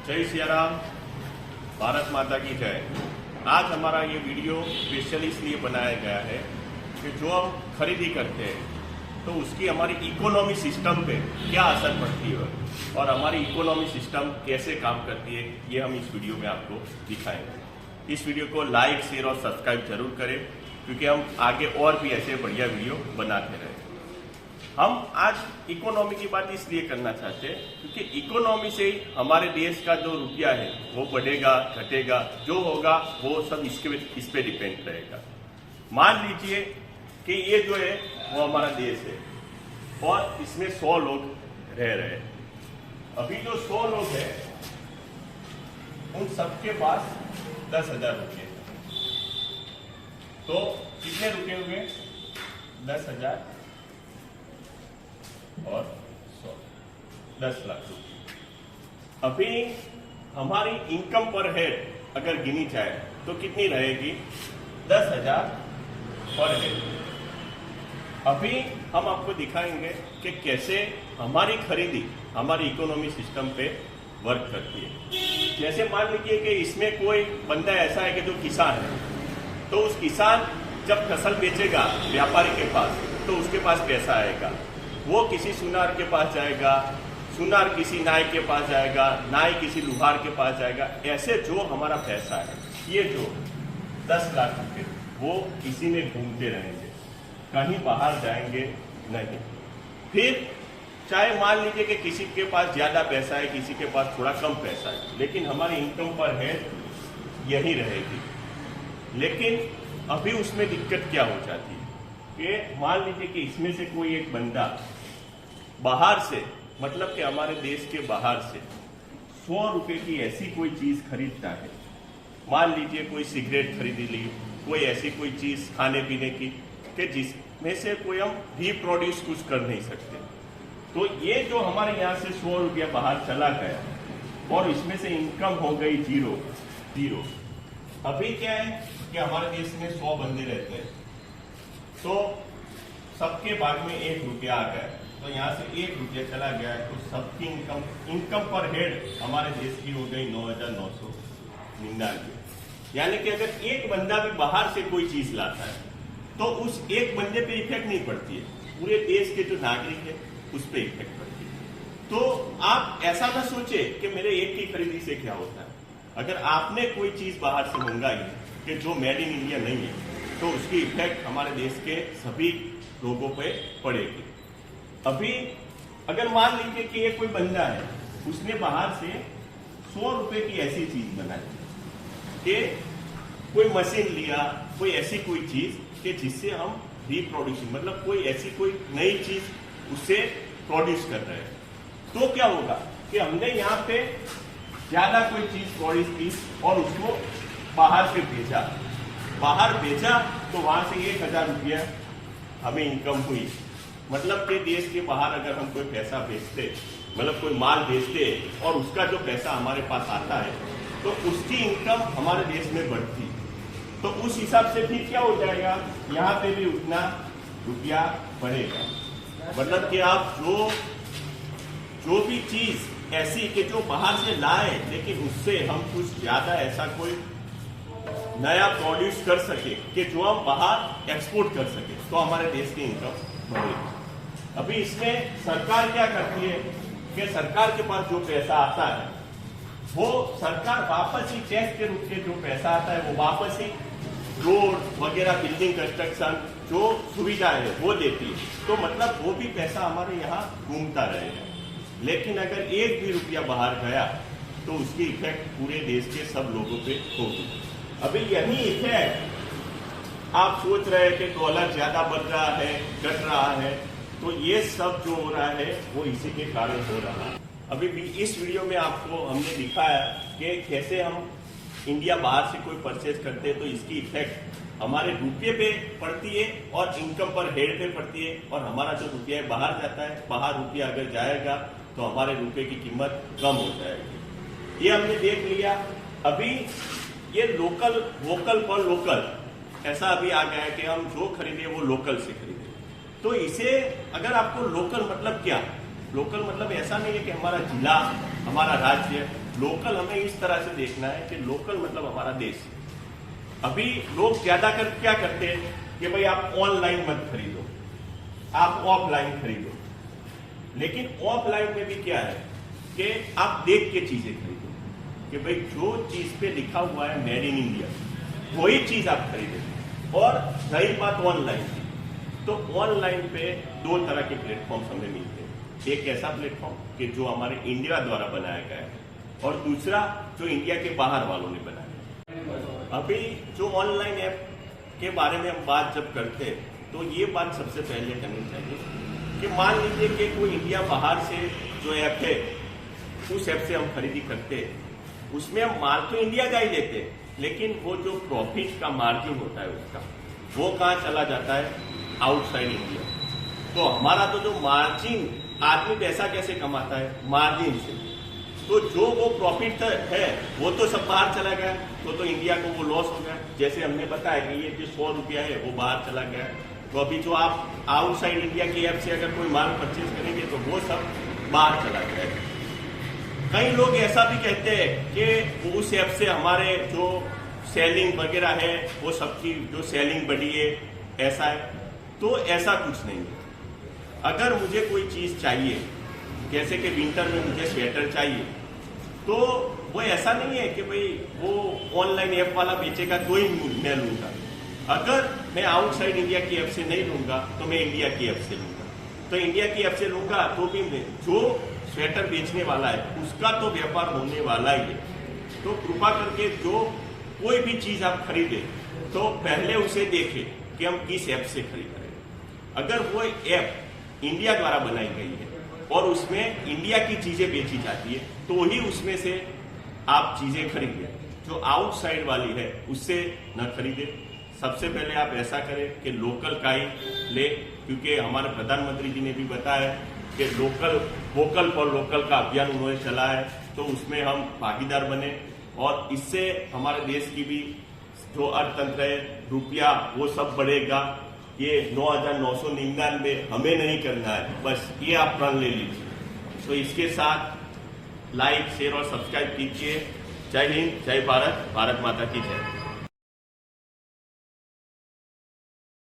जय सिया राम, भारत माता की जय। आज हमारा ये वीडियो स्पेशली इसलिए बनाया गया है कि जो हम खरीदी करते हैं तो उसकी हमारी इकोनॉमी सिस्टम पे क्या असर पड़ती है और हमारी इकोनॉमी सिस्टम कैसे काम करती है, ये हम इस वीडियो में आपको दिखाएंगे। इस वीडियो को लाइक, शेयर और सब्सक्राइब जरूर करें क्योंकि हम आगे और भी ऐसे बढ़िया वीडियो बनाते रहें। हम आज इकोनॉमी की बात इसलिए करना चाहते हैं क्योंकि इकोनॉमी से ही हमारे देश का जो रुपया है वो बढ़ेगा, घटेगा, जो होगा वो सब इस पे डिपेंड रहेगा। मान लीजिए कि ये जो है वो हमारा देश है और इसमें 100 लोग रह रहे हैं। अभी जो 100 लोग हैं उन सबके पास 10,000 रुपये, तो कितने रुपये हुए? 10,000 और 100, 10 लाख रुपये। अभी हमारी इनकम पर हेड अगर गिनी जाए तो कितनी रहेगी? 10,000 पर हेड। अभी हम आपको दिखाएंगे कि कैसे हमारी खरीदी हमारी इकोनॉमी सिस्टम पे वर्क करती है। जैसे मान लीजिए कि इसमें कोई बंदा ऐसा है कि जो किसान है, तो उस किसान जब फसल बेचेगा व्यापारी के पास तो उसके पास पैसा आएगा। वो किसी सुनार के पास जाएगा, सुनार किसी नाई के पास जाएगा, नाई किसी लुहार के पास जाएगा। ऐसे जो हमारा पैसा है, ये जो 10 लाख रुपये, वो किसी में घूमते रहेंगे, कहीं बाहर जाएंगे नहीं। फिर चाहे मान लीजिए कि किसी के पास ज्यादा पैसा है, किसी के पास थोड़ा कम पैसा है, लेकिन हमारी इनकम पर हेड यही रहेगी। लेकिन अभी उसमें दिक्कत क्या हो जाती है कि मान लीजिए कि इसमें से कोई एक बंदा बाहर से, मतलब कि हमारे देश के बाहर से 100 रुपये की ऐसी कोई चीज खरीदता है। मान लीजिए कोई सिगरेट खरीदी ली, कोई ऐसी कोई चीज खाने पीने की कि जिसमें से कोई हम रिप्रोड्यूस कुछ कर नहीं सकते। तो ये जो हमारे यहाँ से 100 रुपया बाहर चला गया और इसमें से इनकम हो गई जीरो। अभी क्या है कि हमारे देश में 100 बंदे रहते हैं, तो सबके भाग में 1 रुपया आ गया, तो यहाँ से 1 रुपया चला गया है, तो सबकी इनकम पर हेड हमारे देश की हो गई 9,999। यानी कि अगर एक बंदा भी बाहर से कोई चीज लाता है तो उस एक बंदे पे इफेक्ट नहीं पड़ती है, पूरे देश के जो नागरिक है उस पर इफेक्ट पड़ती है। तो आप ऐसा ना सोचे कि मेरे एक की खरीदी से क्या होता है। अगर आपने कोई चीज बाहर से मंगाई है कि जो मेड इन इंडिया नहीं है, तो उसकी इफेक्ट हमारे देश के सभी लोगों पे पड़ेगी। अभी अगर मान लीजिए कि ये कोई बंदा है, उसने बाहर से 100 रुपए की ऐसी चीज बनाई कि कोई मशीन लिया, कोई ऐसी कोई चीज कि जिससे हम रिप्रोड्यूसिंग, मतलब कोई ऐसी कोई नई चीज उससे प्रोड्यूस कर रहे हैं, तो क्या होगा कि हमने यहाँ पे ज्यादा कोई चीज प्रोड्यूस की और उसको बाहर से भेजा, तो वहां से 1,000 रुपया हमें इनकम हुई। मतलब कि देश के बाहर अगर हम कोई पैसा भेजते, मतलब कोई माल भेजते और उसका जो पैसा हमारे पास आता है, तो उसकी इनकम हमारे देश में बढ़ती। तो उस हिसाब से फिर क्या हो जाएगा, यहाँ पे भी उतना रुपया बढ़ेगा। मतलब कि आप जो भी चीज ऐसी कि जो बाहर से लाए लेकिन उससे हम कुछ ज्यादा ऐसा कोई नया प्रोड्यूस कर सके कि जो हम बाहर एक्सपोर्ट कर सके, तो हमारे देश की इनकम बढ़ेगी। अभी इसमें सरकार क्या करती है कि सरकार के पास जो पैसा आता है वो सरकार वापस ही टैक्स के रूप में जो पैसा आता है वो वापस ही रोड वगैरह, बिल्डिंग कंस्ट्रक्शन, जो सुविधाएं है वो देती है। तो मतलब वो भी पैसा हमारे यहाँ घूमता रहेगा। लेकिन अगर एक भी रुपया बाहर गया तो उसकी इफेक्ट पूरे देश के सब लोगों पे होगी। अभी यही इफेक्ट आप सोच रहे हैं कि डॉलर ज्यादा बढ़ रहा है, घट रहा है, तो ये सब जो हो रहा है वो इसी के कारण हो रहा है। अभी भी इस वीडियो में आपको हमने दिखाया कि कैसे हम इंडिया बाहर से कोई परचेज करते हैं तो इसकी इफेक्ट हमारे रुपये पे पड़ती है और इनकम पर हेड पे पड़ती है, और हमारा जो रुपया है बाहर जाता है, बाहर रुपया अगर जाएगा तो हमारे रुपये की कीमत कम हो जाएगी। ये हमने देख लिया। अभी ये वोकल फॉर लोकल ऐसा अभी आ गया है कि हम जो खरीदे वो लोकल से खरीदे। तो इसे अगर आपको लोकल मतलब क्या, लोकल मतलब ऐसा नहीं है कि हमारा जिला, हमारा राज्य। लोकल हमें इस तरह से देखना है कि लोकल मतलब हमारा देश। अभी लोग ज्यादातर क्या करते हैं कि भाई आप ऑनलाइन मत खरीदो, आप ऑफलाइन खरीदो। लेकिन ऑफलाइन में भी क्या है कि आप देख के चीजें खरीदो, कि भाई जो चीज पे लिखा हुआ है मेड इन इंडिया वही चीज आप खरीदें। और रही बात ऑनलाइन की, तो ऑनलाइन पे दो तरह के प्लेटफॉर्म्स हमें मिलते हैं। एक ऐसा प्लेटफॉर्म कि जो हमारे इंडिया द्वारा बनाया गया है, और दूसरा जो इंडिया के बाहर वालों ने बनाया है। अभी जो ऑनलाइन ऐप के बारे में हम बात जब करते हैं तो ये बात सबसे पहले करनी चाहिए कि मान लीजिए कि कोई इंडिया बाहर से जो ऐप है उस ऐप से हम खरीदी करते हैं, उसमें हम माल तो इंडिया का ही लेते हैं, लेकिन वो जो प्रॉफिट का मार्जिन होता है उसका, वो कहाँ चला जाता है? Outside India. तो हमारा तो जो मार्जिन, आदमी पैसा कैसे कमाता है? मार्जिन से। तो जो वो प्रॉफिट है वो तो सब बाहर चला गया, तो इंडिया को वो लॉस हो गया। जैसे हमने बताया कि ये जो 100 रुपया है वो बाहर चला गया। तो अभी जो आप आउटसाइड इंडिया की ऐप से अगर कोई माल परचेज करेंगे तो वो सब बाहर चला गया। कई लोग ऐसा भी कहते हैं कि उस ऐप से हमारे जो सेलिंग वगैरह है वो सबकी जो सेलिंग बढ़ी है, ऐसा है। तो ऐसा कुछ नहीं है। अगर मुझे कोई चीज चाहिए, जैसे कि विंटर में मुझे स्वेटर चाहिए, तो वो ऐसा नहीं है कि भाई वो ऑनलाइन ऐप वाला बेचेगा तो ही मैं लूंगा। अगर मैं आउटसाइड इंडिया की ऐप से नहीं लूंगा तो मैं इंडिया की ऐप से लूंगा। तो इंडिया की ऐप से लूंगा तो भी मैं जो स्वेटर बेचने वाला है उसका तो व्यापार होने वाला ही है। तो कृपा करके जो कोई भी चीज आप खरीदे तो पहले उसे देखें कि हम किस ऐप से खरीद रहे हैं। अगर वो ऐप इंडिया द्वारा बनाई गई है और उसमें इंडिया की चीजें बेची जाती है तो ही उसमें से आप चीजें खरीदें। जो आउटसाइड वाली है उससे न खरीदे। सबसे पहले आप ऐसा करें कि लोकल का ही ले, क्योंकि हमारे प्रधानमंत्री जी ने भी बताया कि लोकल, वोकल फॉर लोकल का अभियान उन्होंने चला है, तो उसमें हम भागीदार बने और इससे हमारे देश की भी जो अर्थतंत्र है, रुपया, वो सब बढ़ेगा। ये 9,999 हमें नहीं करना है, बस ये आप प्रण ले लीजिए। तो इसके साथ लाइक, शेयर और सब्सक्राइब कीजिए। जय हिंद, जय भारत, भारत माता की जय।